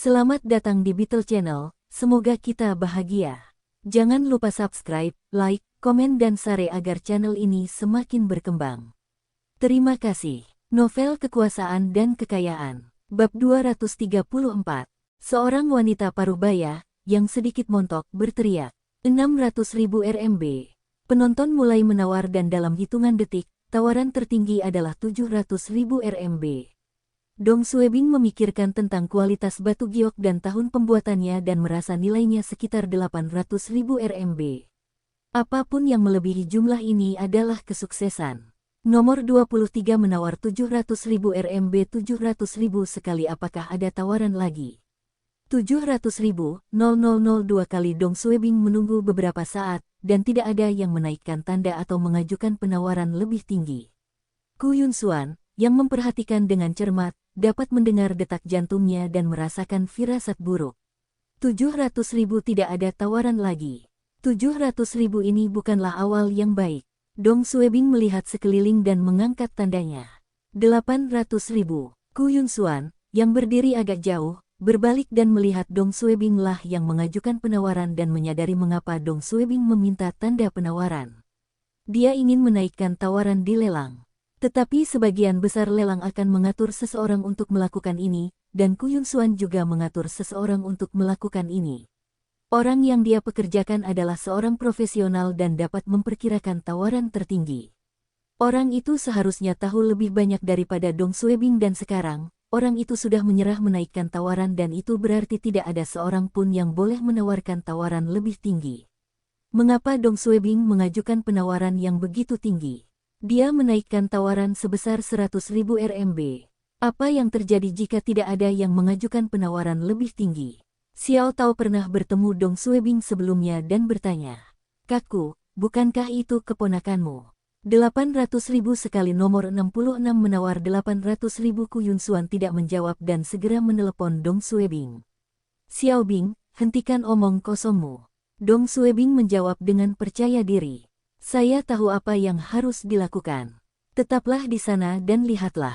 Selamat datang di Beetle Channel, semoga kita bahagia. Jangan lupa subscribe, like, komen dan share agar channel ini semakin berkembang. Terima kasih. Novel Kekuasaan dan Kekayaan, Bab 234. Seorang wanita parubaya, yang sedikit montok, berteriak, 600.000 RMB. Penonton mulai menawar dan dalam hitungan detik, tawaran tertinggi adalah 700.000 RMB. Dong Suebing memikirkan tentang kualitas batu giok dan tahun pembuatannya dan merasa nilainya sekitar 800.000 RMB. Apapun yang melebihi jumlah ini adalah kesuksesan. Nomor 23 menawar 700.000 RMB. 700.000 sekali. Apakah ada tawaran lagi? 700.000, 0002 kali. Dong Suebing menunggu beberapa saat, dan tidak ada yang menaikkan tanda atau mengajukan penawaran lebih tinggi. Ku Yunxuan, yang memperhatikan dengan cermat, dapat mendengar detak jantungnya dan merasakan firasat buruk. 700.000 tidak ada tawaran lagi. 700.000 ini bukanlah awal yang baik. Dong Suebing melihat sekeliling dan mengangkat tandanya. 800.000. Ku Yunxuan, yang berdiri agak jauh, berbalik dan melihat Dong Suebing lah yang mengajukan penawaran dan menyadari mengapa Dong Suebing meminta tanda penawaran. Dia ingin menaikkan tawaran di lelang. Tetapi sebagian besar lelang akan mengatur seseorang untuk melakukan ini, dan Ku Yunxuan juga mengatur seseorang untuk melakukan ini. Orang yang dia pekerjakan adalah seorang profesional dan dapat memperkirakan tawaran tertinggi. Orang itu seharusnya tahu lebih banyak daripada Dong Suebing dan sekarang, orang itu sudah menyerah menaikkan tawaran dan itu berarti tidak ada seorang pun yang boleh menawarkan tawaran lebih tinggi. Mengapa Dong Suebing mengajukan penawaran yang begitu tinggi? Dia menaikkan tawaran sebesar 100.000 RMB. Apa yang terjadi jika tidak ada yang mengajukan penawaran lebih tinggi? Xiao Tao pernah bertemu Dong Suebing sebelumnya dan bertanya, "Kakku, bukankah itu keponakanmu?" 800.000 sekali. Nomor 66 menawar 800.000. Ku Yunxuan tidak menjawab dan segera menelepon Dong Suebing. "Xiao Bing, hentikan omong kosongmu." Dong Suebing menjawab dengan percaya diri. "Saya tahu apa yang harus dilakukan. Tetaplah di sana dan lihatlah."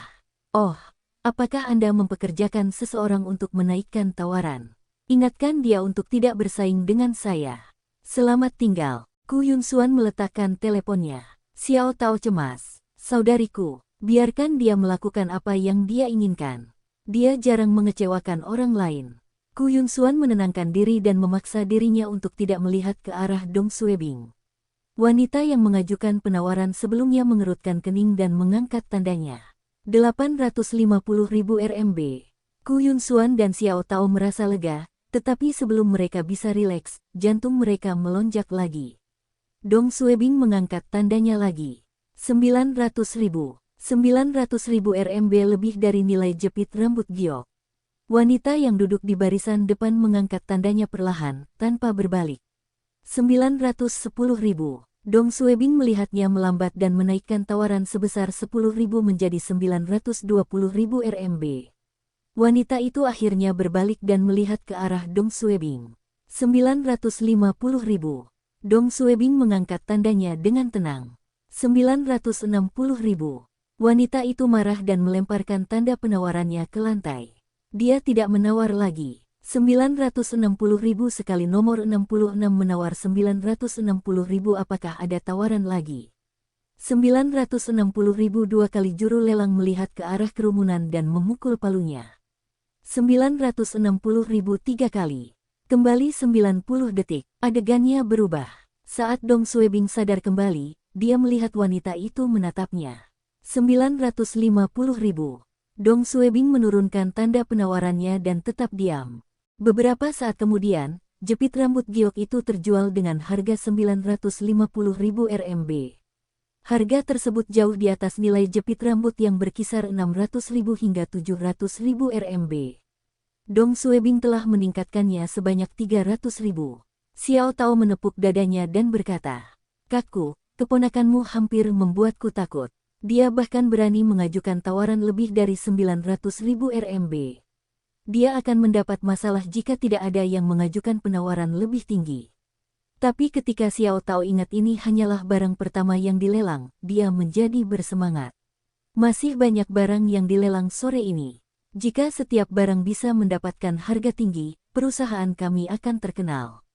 "Oh, apakah Anda mempekerjakan seseorang untuk menaikkan tawaran? Ingatkan dia untuk tidak bersaing dengan saya. Selamat tinggal." Ku Yunxuan meletakkan teleponnya. Xiao Tao cemas. "Saudariku, biarkan dia melakukan apa yang dia inginkan. Dia jarang mengecewakan orang lain." Ku Yunxuan menenangkan diri dan memaksa dirinya untuk tidak melihat ke arah Dong Suebing. Wanita yang mengajukan penawaran sebelumnya mengerutkan kening dan mengangkat tandanya. 850.000 RMB. Ku Yunxuan dan Xiao Tao merasa lega, tetapi sebelum mereka bisa rileks, jantung mereka melonjak lagi. Dong Suebing mengangkat tandanya lagi. 900.000. 900.000 RMB lebih dari nilai jepit rambut giok. Wanita yang duduk di barisan depan mengangkat tandanya perlahan, tanpa berbalik. 910.000. Dong Suebing melihatnya melambat dan menaikkan tawaran sebesar 10.000 menjadi 920.000 RMB. Wanita itu akhirnya berbalik dan melihat ke arah Dong Suebing. 950.000. Dong Suebing mengangkat tandanya dengan tenang. 960.000. Wanita itu marah dan melemparkan tanda penawarannya ke lantai. Dia tidak menawar lagi. 960.000 sekali. Nomor 66 menawar 960.000. Apakah ada tawaran lagi? 960.000 dua kali. Juru lelang melihat ke arah kerumunan dan memukul palunya. 960.000 tiga kali. Kembali 90 detik. Adegannya berubah. Saat Dong Suebing sadar kembali, dia melihat wanita itu menatapnya. 950.000. Dong Suebing menurunkan tanda penawarannya dan tetap diam. Beberapa saat kemudian, jepit rambut giok itu terjual dengan harga 950.000 RMB. Harga tersebut jauh di atas nilai jepit rambut yang berkisar 600.000 hingga 700.000 RMB. Dong Suebing telah meningkatkannya sebanyak 300.000. Xiao Tao menepuk dadanya dan berkata, "Kakku, keponakanmu hampir membuatku takut. Dia bahkan berani mengajukan tawaran lebih dari 900.000 RMB. Dia akan mendapat masalah jika tidak ada yang mengajukan penawaran lebih tinggi." Tapi ketika Xiao Tao ingat ini hanyalah barang pertama yang dilelang, dia menjadi bersemangat. Masih banyak barang yang dilelang sore ini. Jika setiap barang bisa mendapatkan harga tinggi, perusahaan kami akan terkenal.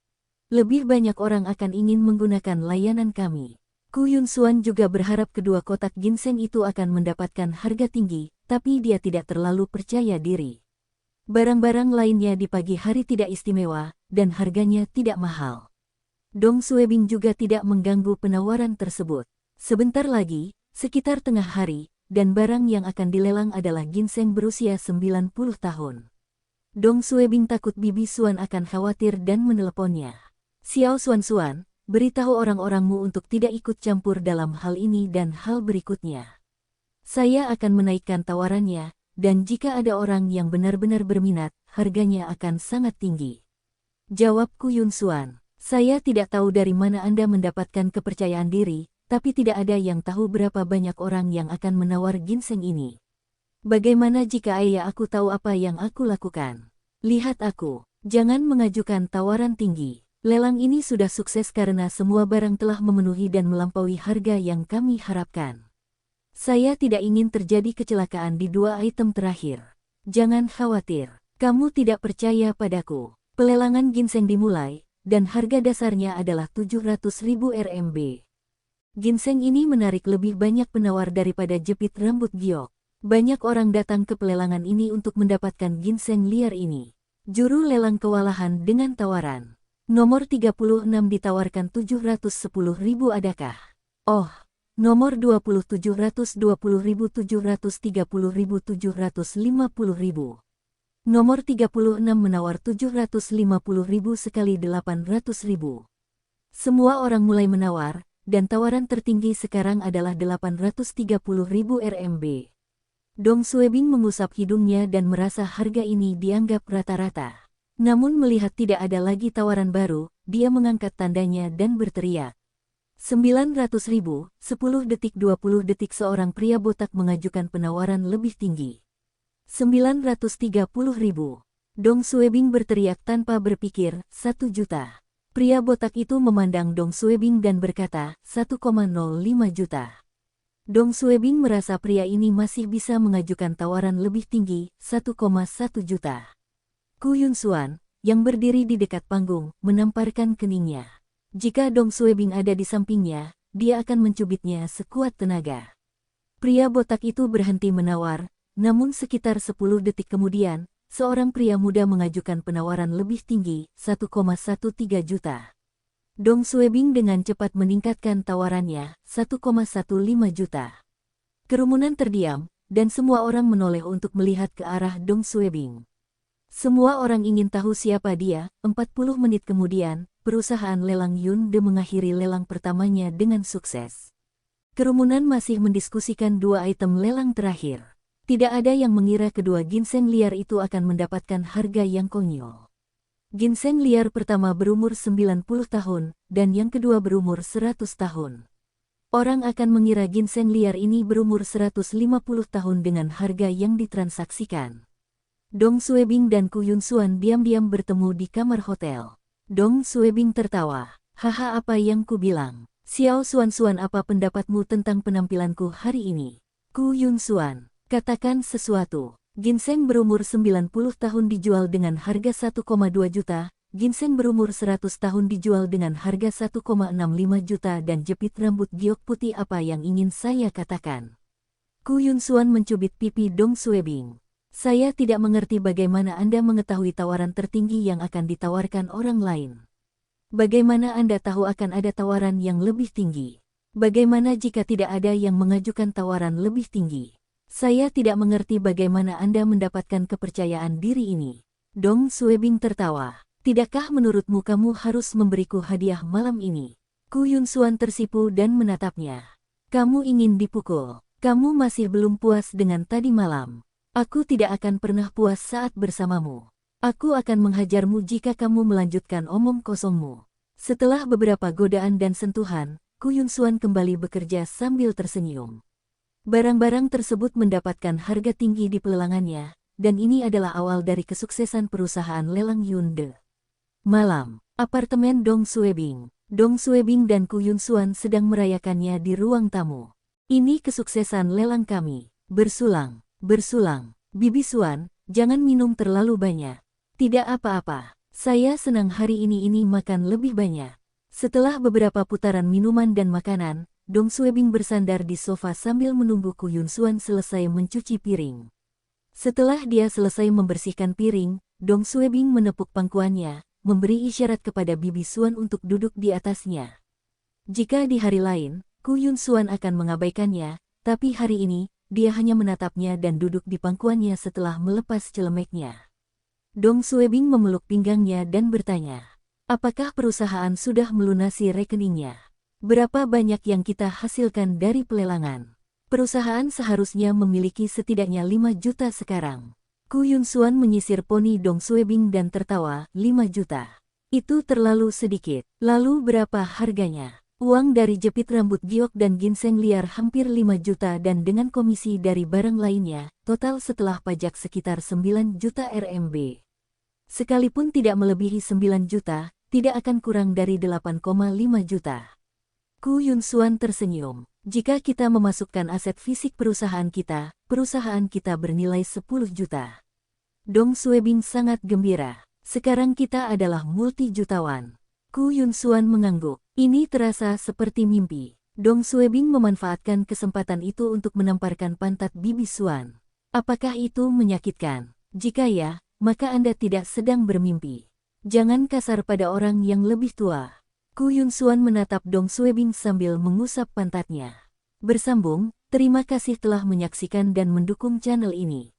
Lebih banyak orang akan ingin menggunakan layanan kami. Ku Yun Xuan juga berharap kedua kotak ginseng itu akan mendapatkan harga tinggi, tapi dia tidak terlalu percaya diri. Barang-barang lainnya di pagi hari tidak istimewa, dan harganya tidak mahal. Dong Suebing juga tidak mengganggu penawaran tersebut. Sebentar lagi, sekitar tengah hari, dan barang yang akan dilelang adalah ginseng berusia 90 tahun. Dong Suebing takut Bibi Xuan akan khawatir dan meneleponnya. Xiao Xuan, beritahu orang-orangmu untuk tidak ikut campur dalam hal ini dan hal berikutnya. Saya akan menaikkan tawarannya, dan jika ada orang yang benar-benar berminat, harganya akan sangat tinggi. Jawab Ku Yun Xuan. Saya tidak tahu dari mana Anda mendapatkan kepercayaan diri, tapi tidak ada yang tahu berapa banyak orang yang akan menawar ginseng ini. Bagaimana jika ayah aku tahu apa yang aku lakukan? Lihat aku, jangan mengajukan tawaran tinggi. Lelang ini sudah sukses karena semua barang telah memenuhi dan melampaui harga yang kami harapkan. Saya tidak ingin terjadi kecelakaan di dua item terakhir. Jangan khawatir, kamu tidak percaya padaku. Pelelangan ginseng dimulai, dan harga dasarnya adalah 700.000 RMB. Ginseng ini menarik lebih banyak penawar daripada jepit rambut giok. Banyak orang datang ke pelelangan ini untuk mendapatkan ginseng liar ini. Juru lelang kewalahan dengan tawaran. Nomor 36 ditawarkan 710.000 adakah? Oh, nomor 20 720.000 730.000 750.000. Nomor 36 menawar 750.000 sekali 800.000. Semua orang mulai menawar, dan tawaran tertinggi sekarang adalah 830.000 RMB. Dong Suebing mengusap hidungnya dan merasa harga ini dianggap rata-rata. Namun melihat tidak ada lagi tawaran baru, dia mengangkat tandanya dan berteriak. 900.000, 10 detik 20 detik seorang pria botak mengajukan penawaran lebih tinggi. 930.000. Dong Suebing berteriak tanpa berpikir, 1 juta. Pria botak itu memandang Dong Suebing dan berkata, 1,05 juta. Dong Suebing merasa pria ini masih bisa mengajukan tawaran lebih tinggi, 1,1 juta. Ku Yun Xuan, yang berdiri di dekat panggung, menamparkan keningnya. Jika Dong Suebing ada di sampingnya, dia akan mencubitnya sekuat tenaga. Pria botak itu berhenti menawar, namun sekitar 10 detik kemudian, seorang pria muda mengajukan penawaran lebih tinggi, 1,13 juta. Dong Suebing dengan cepat meningkatkan tawarannya, 1,15 juta. Kerumunan terdiam, dan semua orang menoleh untuk melihat ke arah Dong Suebing. Semua orang ingin tahu siapa dia. 40 menit kemudian, perusahaan lelang Yunde mengakhiri lelang pertamanya dengan sukses. Kerumunan masih mendiskusikan dua item lelang terakhir. Tidak ada yang mengira kedua ginseng liar itu akan mendapatkan harga yang konyol. Ginseng liar pertama berumur 90 tahun, dan yang kedua berumur 100 tahun. Orang akan mengira ginseng liar ini berumur 150 tahun dengan harga yang ditransaksikan. Dong Suebing dan Ku Yun Xuan diam-diam bertemu di kamar hotel. Dong Suebing tertawa. Haha, apa yang ku bilang? Xiao Xuan, apa pendapatmu tentang penampilanku hari ini? Ku Yun Xuan, katakan sesuatu. Ginseng berumur 90 tahun dijual dengan harga 1,2 juta, ginseng berumur 100 tahun dijual dengan harga 1,65 juta dan jepit rambut giok putih, apa yang ingin saya katakan? Ku Yun Xuan mencubit pipi Dong Suebing. Saya tidak mengerti bagaimana Anda mengetahui tawaran tertinggi yang akan ditawarkan orang lain. Bagaimana Anda tahu akan ada tawaran yang lebih tinggi? Bagaimana jika tidak ada yang mengajukan tawaran lebih tinggi? Saya tidak mengerti bagaimana Anda mendapatkan kepercayaan diri ini. Dong Suebing tertawa. Tidakkah menurutmu kamu harus memberiku hadiah malam ini? Ku Yun Xuan tersipu dan menatapnya. Kamu ingin dipukul. Kamu masih belum puas dengan tadi malam. Aku tidak akan pernah puas saat bersamamu. Aku akan menghajarmu jika kamu melanjutkan omong kosongmu. Setelah beberapa godaan dan sentuhan, Ku Yun Xuan kembali bekerja sambil tersenyum. Barang-barang tersebut mendapatkan harga tinggi di pelelangannya, dan ini adalah awal dari kesuksesan perusahaan lelang Yunde. Malam, apartemen Dong Suebing. Dong Suebing dan Ku Yun Xuan sedang merayakannya di ruang tamu. Ini kesuksesan lelang kami. Bersulang, bersulang, Bibi Suan, jangan minum terlalu banyak. Tidak apa-apa. Saya senang hari ini makan lebih banyak. Setelah beberapa putaran minuman dan makanan, Dong Suebing bersandar di sofa sambil menunggu Ku Yun Suan selesai mencuci piring. Setelah dia selesai membersihkan piring, Dong Suebing menepuk pangkuannya, memberi isyarat kepada Bibi Suan untuk duduk di atasnya. Jika di hari lain, Ku Yun Suan akan mengabaikannya, tapi hari ini, dia hanya menatapnya dan duduk di pangkuannya setelah melepas celemeknya. Dong Suebing memeluk pinggangnya dan bertanya, apakah perusahaan sudah melunasi rekeningnya? Berapa banyak yang kita hasilkan dari pelelangan? Perusahaan seharusnya memiliki setidaknya 5 juta sekarang. Ku Yun Suan menyisir poni Dong Suebing dan tertawa, 5 juta. Itu terlalu sedikit. Lalu berapa harganya? Uang dari jepit rambut giok dan ginseng liar hampir 5 juta dan dengan komisi dari barang lainnya, total setelah pajak sekitar 9 juta RMB. Sekalipun tidak melebihi 9 juta, tidak akan kurang dari 8,5 juta. Ku Yun Suan tersenyum. Jika kita memasukkan aset fisik perusahaan kita bernilai 10 juta. Dong Suebing sangat gembira. Sekarang kita adalah multi-jutawan. Ku Yun Suan mengangguk. Ini terasa seperti mimpi. Dong Suebing memanfaatkan kesempatan itu untuk menamparkan pantat Bibi Suan. Apakah itu menyakitkan? Jika ya, maka Anda tidak sedang bermimpi. Jangan kasar pada orang yang lebih tua. Ku Yun Suan menatap Dong Suebing sambil mengusap pantatnya. Bersambung, terima kasih telah menyaksikan dan mendukung channel ini.